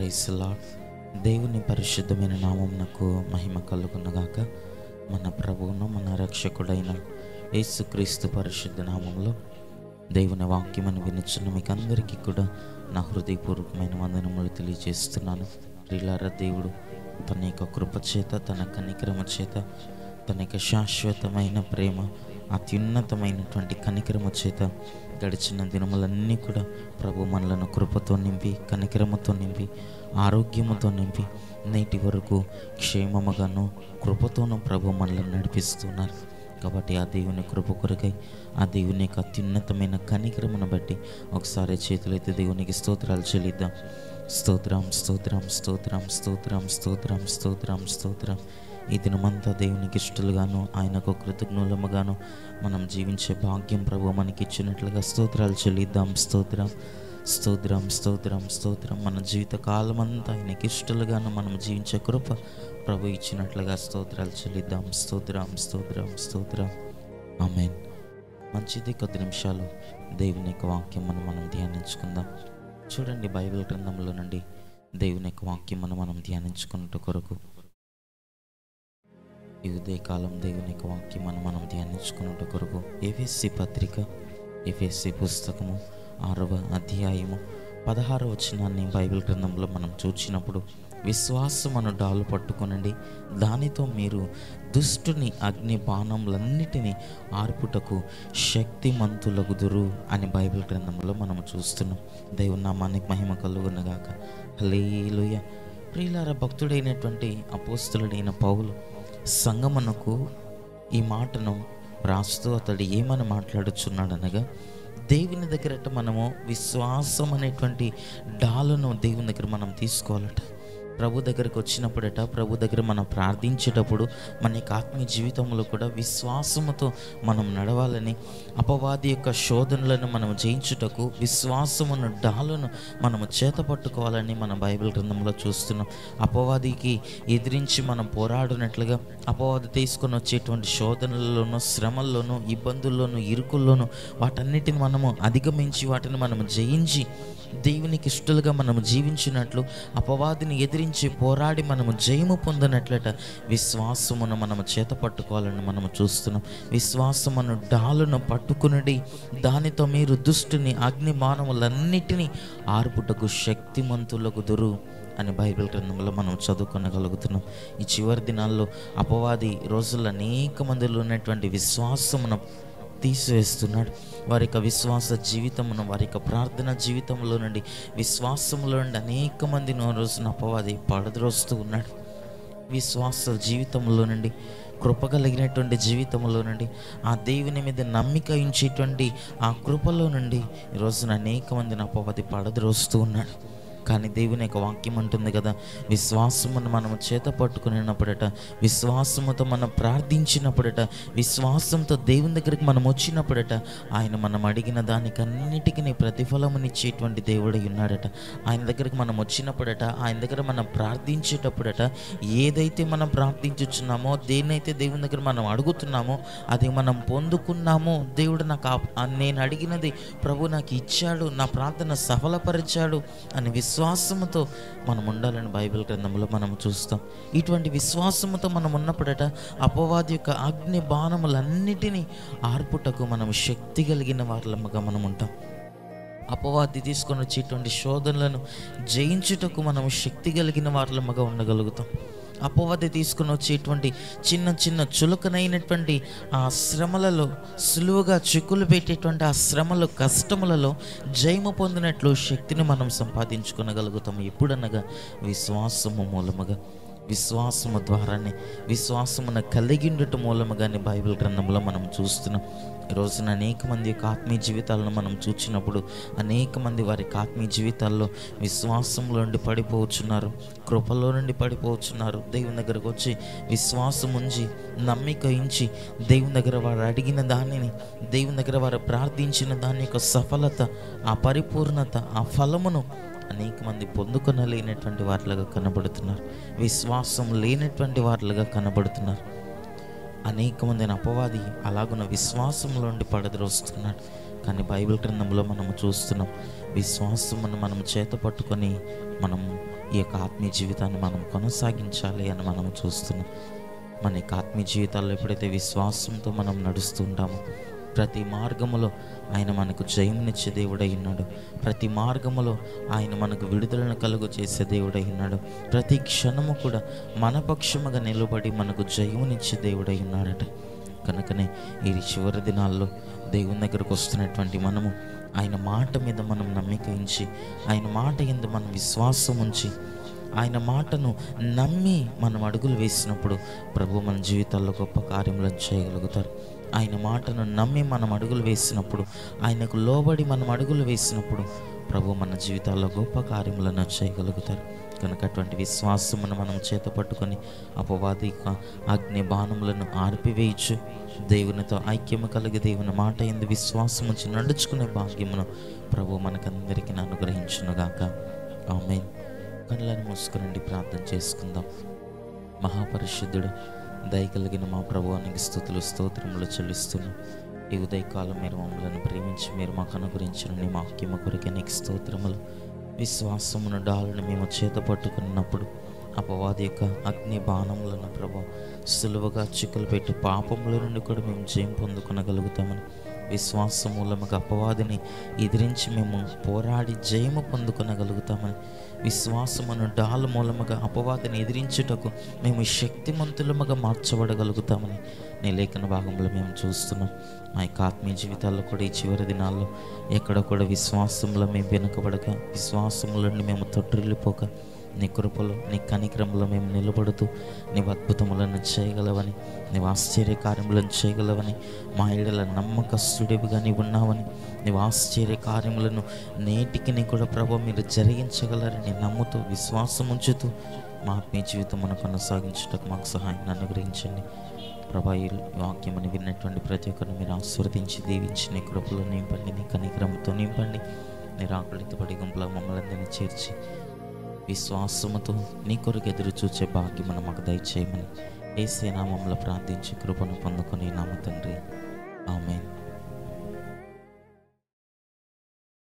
Praise lord. దేవుని పరిశుద్ధమైన నామమునకు మహిమ కలుగునుగాక. మన ప్రభువును మన రక్షకుడైన యేసుక్రీస్తు పరిశుద్ధ నామంలో దేవుని వాక్యమును వినుచున్న మీకు అందరికీ కూడా నా హృదయపూర్వకమైన వందనములు తెలియజేస్తున్నాను. ప్రియులారా, దేవుడు తన యొక్క కృప చేత, తన కనికరమ చేత, తన యొక్క శాశ్వతమైన ప్రేమ, అత్యున్నతమైనటువంటి కనికరమ చేత గడిచిన దినములన్నీ కూడా ప్రభు మనలను కృపతో నింపి, కనికరముతో నింపి, ఆరోగ్యముతో నింపి నేటి వరకు క్షేమముగాను కృపతోనూ ప్రభు మనలను నడిపిస్తున్నారు. కాబట్టి ఆ దేవుని కృప కొరకై, ఆ దేవుని యొక్క అత్యున్నతమైన కనికరమును బట్టి ఒకసారి చేతులైతే దేవునికి స్తోత్రాలు చెల్లిద్దాం. స్తోత్రం, స్తోత్రం, స్తోత్రం, స్తోత్రం, స్తోత్రం, స్తోత్రం, స్తోత్రం. ఈ దినమంతా దేవునికి ఇష్టలుగాను, ఆయనకు కృతజ్ఞులముగాను మనం జీవించే భాగ్యం ప్రభు మనకి ఇచ్చినట్లుగా స్తోత్రాలు చెల్లిద్దాం. స్తోత్రం, స్తోత్రం, స్తోత్రం, స్తోత్రం. మన జీవిత కాలం అంతా ఆయనకి ఇష్టలుగాను మనం జీవించే కృప ప్రభు ఇచ్చినట్లుగా స్తోత్రాలు చెల్లిద్దాం. స్తోత్రం, స్తోత్రం, స్తోత్రం. ఆమేన్. మంచిది. కొద్ది నిమిషాలు దేవుని యొక్క వాక్యం మనం ధ్యానించుకుందాం. చూడండి, బైబిల్ గ్రంథంలో నుండి దేవుని యొక్క వాక్యం మనం ధ్యానించుకున్నట్టు కొరకు ఈ ఉదయకాలం దేవుని యొక్క వాక్యం మనం ధ్యానించుకున్నట్టు కొరకు ఎఫెసీ పత్రిక, ఎఫెసీ పుస్తకము 6వ అధ్యాయము 16వ వచనాన్ని బైబిల్ గ్రంథంలో మనం చూచినప్పుడు, విశ్వాసమును డాలు పట్టుకొనండి, దానితో మీరు దుష్టుని అగ్ని బాణములన్నిటినీ ఆర్పుటకు శక్తిమంతులగుదురు అని బైబిల్ గ్రంథంలో మనం చూస్తున్నాం. దేవుని నామానికి మహిమ కలుగునుగాక. హల్లెలూయా. ప్రియులారా, భక్తుడైనటువంటి అపోస్తలుడైన పౌలు సంగమునకు ఈ మాటను రాస్తూ అతడు ఏమని మాట్లాడుచున్నాడనగా, దేవుని దగ్గరట మనము విశ్వాసం అనేటువంటి డాలును దేవుని దగ్గర మనం తీసుకోవాలట. ప్రభు దగ్గరకు వచ్చినప్పుడట, ప్రభు దగ్గర మనం ప్రార్థించేటప్పుడు మన యొక్క ఆత్మీయ జీవితంలో కూడా విశ్వాసముతో మనం నడవాలని, అపవాది యొక్క శోధనలను మనం జయించుటకు విశ్వాసమును డాలును మనము చేత పట్టుకోవాలని మన బైబిల్ గ్రంథంలో చూస్తున్నాం. అపవాదికి ఎదిరించి మనం పోరాడినట్లుగా అపవాది తీసుకొని వచ్చేటువంటి శోధనలలోనూ, శ్రమల్లోనూ, ఇబ్బందుల్లోనూ, ఇరుకుల్లోనూ వాటన్నిటిని మనము అధిగమించి, వాటిని మనము జయించి దేవునికి ఇష్టలుగా మనము జీవించినట్లు, అపవాదిని ఎదిరించి పోరాడి మనము జయము పొందినట్లట విశ్వాసమును మనము చేత పట్టుకోవాలని మనము చూస్తున్నాం. విశ్వాసమును డాలును పట్టుకునడి, దానితో మీరు దుష్టుని అగ్ని బాణములన్నిటినీ ఆర్పుటకు శక్తిమంతులగుదురు అని బైబిల్ గ్రంథంలో మనం చదువుకొనగలుగుతున్నాం. ఈ చివరి దినాల్లో అపవాది రోజుల్లో అనేక మందిలో ఉన్నటువంటి విశ్వాసమును తీసివేస్తున్నాడు. వారి యొక్క విశ్వాస జీవితమును, వారి యొక్క ప్రార్థన జీవితంలో నుండి, విశ్వాసంలో నుండి అనేక మందిని రోజున అపవాది పడద్రోస్తూ ఉన్నాడు. విశ్వాస జీవితంలో నుండి, కృపగలిగినటువంటి జీవితంలో నుండి, ఆ దేవుని మీద నమ్మిక ఉంచేటువంటి ఆ కృపలో నుండి ఈరోజున అనేక మందిని అపవాది పడద్రోస్తూ ఉన్నాడు. కానీ దేవుని యొక్క వాక్యం అంటుంది కదా, విశ్వాసమును మనము చేత పట్టుకునేటప్పుడట, విశ్వాసముతో మనం ప్రార్థించినప్పుడట, విశ్వాసంతో దేవుని దగ్గరికి మనం వచ్చినప్పుడట, ఆయన మనం అడిగిన దానికన్నిటికీ ప్రతిఫలమునిచ్చేటువంటి దేవుడై ఉన్నాడట. ఆయన దగ్గరికి మనం వచ్చినప్పుడట, ఆయన దగ్గర మనం ప్రార్థించేటప్పుడట, ఏదైతే మనం ప్రార్థించుచున్నామో, దేన్నైతే దేవుని దగ్గర మనం అడుగుతున్నామో అది మనం పొందుకున్నామో, దేవుడు నాకు నేను అడిగినది ప్రభు నాకు ఇచ్చాడు, నా ప్రార్థన సఫలపరిచాడు అని విశ్వాసముతో మనం ఉండాలని బైబిల్ గ్రంథంలో మనం చూస్తాం. ఇటువంటి విశ్వాసముతో మనం ఉన్నప్పుడట, అపవాది యొక్క అగ్ని బాణములన్నిటినీ ఆర్పుటకు మనం శక్తి కలిగిన వారలముగా మనం ఉంటాం. అపవాది తీసుకొని వచ్చేటువంటి శోధనలను జయించుటకు మనం శక్తి కలిగిన వారలముగా ఉండగలుగుతాం. అపవాది తీసుకుని వచ్చేటువంటి చిన్న చిన్న చులకనైనటువంటి ఆ శ్రమలలో, సులువుగా చిక్కులు పెట్టేటువంటి ఆ శ్రమలు, కష్టములలో జయము పొందినట్లు శక్తిని మనం సంపాదించుకొనగలుగుతాము. ఎప్పుడనగా విశ్వాసము మూలముగా, విశ్వాసము ద్వారానే, విశ్వాసమును కలిగి ఉండటం మూలముగానే బైబిల్ గ్రంథంలో మనం చూస్తున్నాం. ఈ రోజున అనేక మంది యొక్క ఆత్మీయ జీవితాలను మనం చూసినప్పుడు, అనేక మంది వారి ఆత్మీయ జీవితాల్లో విశ్వాసంలో నుండి పడిపోవచ్చున్నారు, కృపలో నుండి పడిపోవచ్చున్నారు. దేవుని దగ్గరకు వచ్చి విశ్వాసం ఉంచి, నమ్మిక ఉంచి, దేవుని దగ్గర వారు అడిగిన దానిని, దేవుని దగ్గర వారు ప్రార్థించిన దాని యొక్క సఫలత, ఆ పరిపూర్ణత, ఆ ఫలమును అనేక మంది పొందుకొనలేనటువంటి వారిలాగా కనబడుతున్నారు. విశ్వాసం లేనటువంటి వారిలాగా కనబడుతున్నారు. అనేక మందిని అపవాది అలాగున్న విశ్వాసంలో నుండి పడద్రోస్తున్నాడు. కానీ బైబిల్ గ్రంథంలో మనము చూస్తున్నాం, విశ్వాసమును మనం చేత పట్టుకొని మనం ఈ యొక్క ఆత్మీయ జీవితాన్ని మనం కొనసాగించాలి అని మనం చూస్తున్నాం. మన యొక్క ఆత్మీయ జీవితాల్లో ఎప్పుడైతే విశ్వాసంతో మనం నడుస్తుంటామో, ప్రతి మార్గములో ఆయన మనకు జయమునిచ్చే దేవుడై ఉన్నాడు. ప్రతి మార్గములో ఆయన మనకు విడుదలను కలుగు చేసే దేవుడై ఉన్నాడు. ప్రతి క్షణము కూడా మన పక్షముగా నిలబడి మనకు జయమునిచ్చే దేవుడై ఉన్నాడట. కనుకనే ఈ చివరి దినాల్లో దేవుని దగ్గరకు వస్తున్నటువంటి మనము ఆయన మాట మీద మనం నమ్మిక ఉంచి, ఆయన మాట యందు మనం విశ్వాసం ఉంచి, ఆయన మాటను నమ్మి మనం అడుగులు వేసినప్పుడు ప్రభు మన జీవితాల్లో గొప్ప కార్యములను చేయగలుగుతారు. ఆయన మాటను నమ్మి మనం అడుగులు వేసినప్పుడు, ఆయనకు లోబడి మనం అడుగులు వేసినప్పుడు ప్రభు మన జీవితాల్లో గొప్ప కార్యములను చేయగలుగుతారు. కనుక అటువంటి విశ్వాసమును మనం చేత పట్టుకొని అపవాది అగ్ని బాణములను ఆర్పివేయచ్చు, దేవునితో ఐక్యము కలిగి దేవుని మాట యందు విశ్వాసం ఉంచి నడుచుకునే భాగ్యమును ప్రభు మనకందరికీ అనుగ్రహించునుగాక. ఆమేన్. కళ్ళను మూసుకునండి, ప్రార్థన చేసుకుందాం. మహాపరిశుద్ధుడు, దయగలిగిన మా ప్రభువానికి స్తుతులు స్తోత్రములు చెల్లిస్తున్నాం. ఈ ఉదయకాలం మీరు మమ్మల్ని ప్రేమించి మీరు మాకు అనుగ్రహించిన నీ వాక్యము కొరకే నీకు స్తోత్రములు. విశ్వాసమును డాలను మేము చేత పట్టుకున్నప్పుడు అపవాది యొక్క అగ్ని బాణములను ప్రభు సులువుగా చిక్కులు పెట్టి పాపముల నుండి కూడా మేము జయం పొందుకొనగలుగుతామని, విశ్వాసం మూలముగా అపవాదిని ఎదిరించి మేము పోరాడి జయము పొందుకొనగలుగుతామని, విశ్వాసమును డాలు మూలముగా అపవాదిని ఎదిరించుటకు మేము శక్తిమంతులముగా మార్చబడగలుగుతామని నీ లేఖన భాగంలో మేము చూస్తున్నాం. మా యొక్క ఆత్మీయ జీవితాల్లో కూడా ఈ చివరి దినాల్లో ఎక్కడ కూడా విశ్వాసంలో మేము వెనుకబడక, విశ్వాసములని మేము తొట్టిల్లిపోక, నీ కృపలో నీ కనికరంలో మేము నిలబడుతూ నీవు అద్భుతములను చేయగలవని, నీవు ఆశ్చర్య కార్యములను చేయగలవని, మా ఏడల నమ్మకస్తుడివిగా నీవు ఉన్నావని, నీవు ఆశ్చర్య కార్యములను నేటికి కూడా ప్రభు మీరు జరిగించగలరని నమ్ముతూ విశ్వాసం ఉంచుతూ మా ఆత్మీయ జీవితం మనం కొనసాగించుటకు మాకు సహాయం అనుగ్రహించండి. ప్రభా, ఈ వాక్యముని విన్నటువంటి ప్రతి ఒక్కరిని మీరు ఆశీర్వదించి దీవించి నీ కృపలో నింపండి, నీ కనికరంతో నింపండి. నీ రాకుడితోపడి గుంపులో మమ్మల్ని అందరినీ చేర్చి విశ్వాసముతో నీ కొరకు ఎదురు చూచే భాగ్యమును మాకు దయచేయమని యేసు నామములో ప్రార్థించి కృపను పొందుకొని నామ తండ్రి. ఆమేన్.